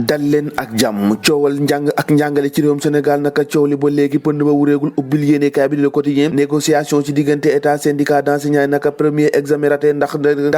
dal leen ak jàmm coowal njàng ak njàngale ci réewum Sénégal naka coow li ba léegi pënd ba wuréegul ubbil yéenekaay bi di Le Quotidien négociation ci diggante état syndicat d'enseignants yi naka premier examen raté ndax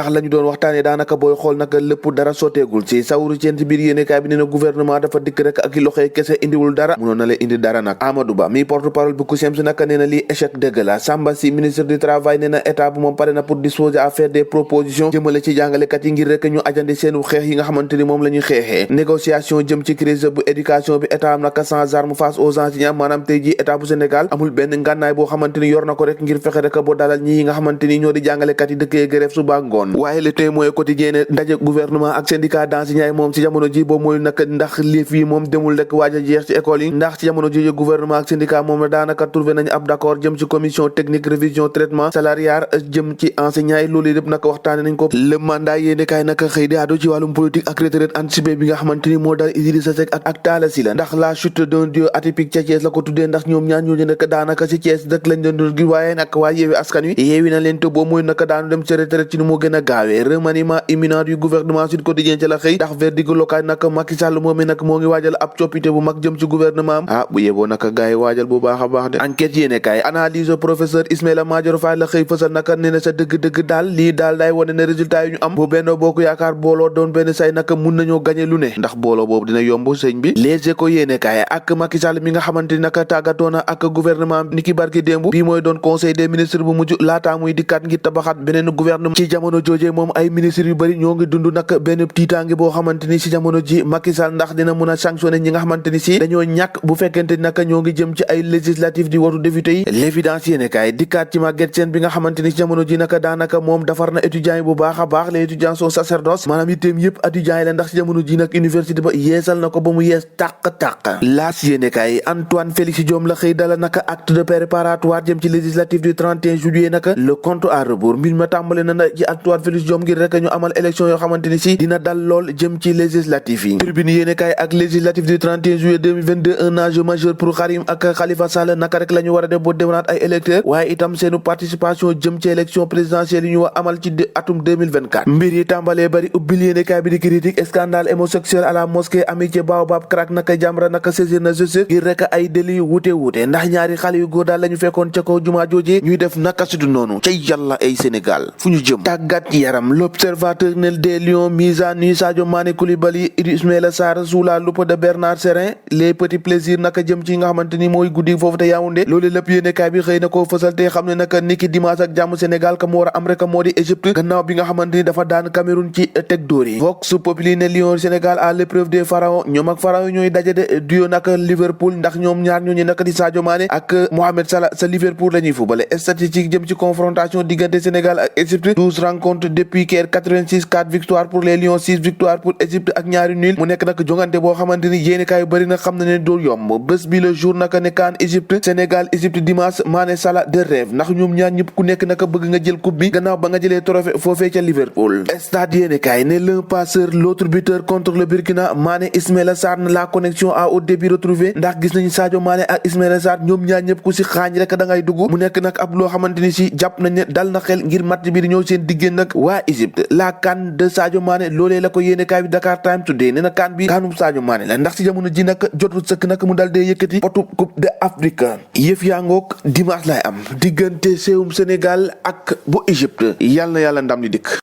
la ñu doon waxtaanee daanaka booy xool naka lépp dara sotteegul ci Saourou Thiène ci biir yéenekaay bi nee na gouvernement dafa dikk rek ak i loxoy kese indiwul dara mënoon na la indi dara nag Amadou Ba mi porte-parole bu CUSEMS naka nee na lii échec dëgg la Samba Sy ministre du travail nee na état bu moom pare na pour disposer à faire des propositions jëmale ci jàngalekat yi ngir rek ñu ajandi seenu xeex yi nga xamante ni moom la ñuy xeexee négociation jëm ci crise bu éducation bi état am naka sans arme face aux enseignants maanaam tey ji état bu Sénégal amul benn ngànnaay boo xamante ni yor na ko rek ngir fexe rek boo dalal ñi nga xamante ni ñoo di jàngalekat yi dëkkee grève suba ngoon waaye le tey mooy quotidien ne ndaje gouvernement ak syndicat d'enseignants yi moom ci jamono ji boobu mooy naka ndax liif yi moom demul rek waaj a jeex ci école yi ndax ci jamono ji gouvernement ak syndicat moom daanaka trouvé nañu ab d'accord jëm ci commission technique révision traitement salarial jëm ci enseignants yi loolu yëpp naka waxtaane nañ ko le mandat yéene kaay naka xëy di ado ci wàllum politique ak retraite anticipée bi nga xamante ni moo dal Idrissa Seck ak Talla Sylla ndax la chute d'un dieu atypique ca Thiès la ko tuddee ndax ñoom ñaar ñooñu nekk daanaka ci Thiès dëkk lañ doon gi waaye nag waa Yewwi Askan Wi yeewi na leen te boo mooy naka daanu dem ci retraite ci nu moo gën a gaawee remaniement imminent du gouvernement Sud Quotidien ca la xëy ndax verdict local naka Macky Sall moom mi nag moo ngi waajal ab coppite bu mag jëm ci gouvernement am bu yeboo naka gars yi waajal bu baax a baax de enquête yéene kaay analyse professeur Ismaïla Madior Fall la xëy fësal naka nee na sa dëgg-dëgg daal lii daal day wane ne résultat yi ñu am bu Benno Bokk Yaakaar booloo doon benn say naka mun nañoo gagné lu ne ndax booloo boobu dina yomb sëñ bi Les Échos yéene kaay ak Macky Sall mi nga xamante ni naka tàggatoo na ak gouvernement ni ki barki démb bii mooy doon conseil des ministres bu mujj laataa muy dikkaat ngir tabaxaat beneen gouvernement ci jamono jooje moom ay ministres yu bëri ñoo ngi dund nag benn tiitaange boo xamante ni si jamono ji Macky Sall ndax dina mun a sanctionner ñi nga xamante ni si dañoo ñàkk bu fekkente ni naka ñoo ngi jëm ci ay législatives di watu député yi l'évidence yéene kaay dikkaat ci Maguette Sène bi nga xamante ni si jamono ji naka daanaka moom defar na étudiants yi bu baax a baax les étudiants sont sacerdoce maanaam itteem yëpp étudiants yi la ndax si jamono ji nag université ba yeesal na ko ba mu yees tàq laas yéene kaay Antoine Félix Diome la xëy dala naka acte de préparatoire jëm ci législative du 31 juillet naka le compte à rebours mbir ma tàmbale na ci Antoine Félix Diome ngir rek ñu amal élection yoo xamante ni si dina dal lool jëm ci législative yi tribune yéene kaay ak législative du 31 juillet 2022 un enjeu majeur pour Karim ak Khalifa Sall naka rek la ñu war a def boo déwénaat ay électeurs waaye itam seenu participation jëm ci élection présidentielle yi ñu war amal ci atum 2024 mbir yi tàmbalee bari ubbil yéene kaay bi di critique scandale homosexuel à la mosquée Amitié Baobab crack naka Jamra naka saisir na justice ngir rek ay délits yu wuute ndax ñaari xale yu góor daal la ñu fekkoon ca kaw jumaa joojee ñuy def naka sudu noonu ca yàlla ay Sénégal fu ñu jëm tàggat yaram l'observateur ne des Lions mise à nu Sadio Mané Koulibaly Ismaïla Sarr sous la loupe de Bernard Serin les petits plaisirs naka jëm ci nga xamante ni mooy guddi foofu te Yaoundé loolu lépp yéene kaay bi xëy na koo fësal te xam ne naka niki dimanche ak jàmm Sénégal ka mu war a am rek moo di Égypte gannaaw bi nga xamante ni dafa daan Cameroun ci teg dóor yi Vox Populi ne Lions Sénégal à l'épreuve des pharaons ñoom ak pharaons ñooy daje de duo naka Liverpool ndax ñoom ñaar ñooñu naka di Sadio Mané ak Mohamed Salah sa Liverpool la ñuy fubale statistique jëm ci confrontation diggante Sénégal ak Égypte 12 rencontres depuis Caire 86 4 victoires pour les Lions 6 victoires pour Égypte ak ñaari nul mu nekk nag jongante boo xamante ni yéenekaay yu bëri na xam na ne doo yomb bés bi le jour naka ne kaan Égypte Sénégal Égypte dimanche Mané Salah de rêve ndax ñoom ñaar ñëpp ku nekk naka bëgg nga jël coupe bi gannaaw ba nga jëlee trophée foofee ca Liverpool stade yéenekaay ne l'un passeur l'autre buteur contre le Burkina Mané Ismaïla Sarr na la connexion à haut débit retrouvée ndax gis nañu Sadio Mané ak Ismaïla Sarr ñoom ñaar ñëpp ku si xaañ rek da ngay dugg mu nekk nag ab loo xamante ni si jàpp nañ ne dal na xel ngir match bi di ñëw seen diggéen nag waa Égypte la CAN de Sadio Mané loolee la ko yéene kaay bi Dakar Time Today nee na CAN bi CANub Sadio Mané la ndax si jamono ji nag jotul sëkk nag mu dal dee yëkkati potu coupe de Afrique yëf yaa ngoog dimanche lay am diggante séewum Sénégal ak bu Égypte yàlla na yàlla ndam li dikk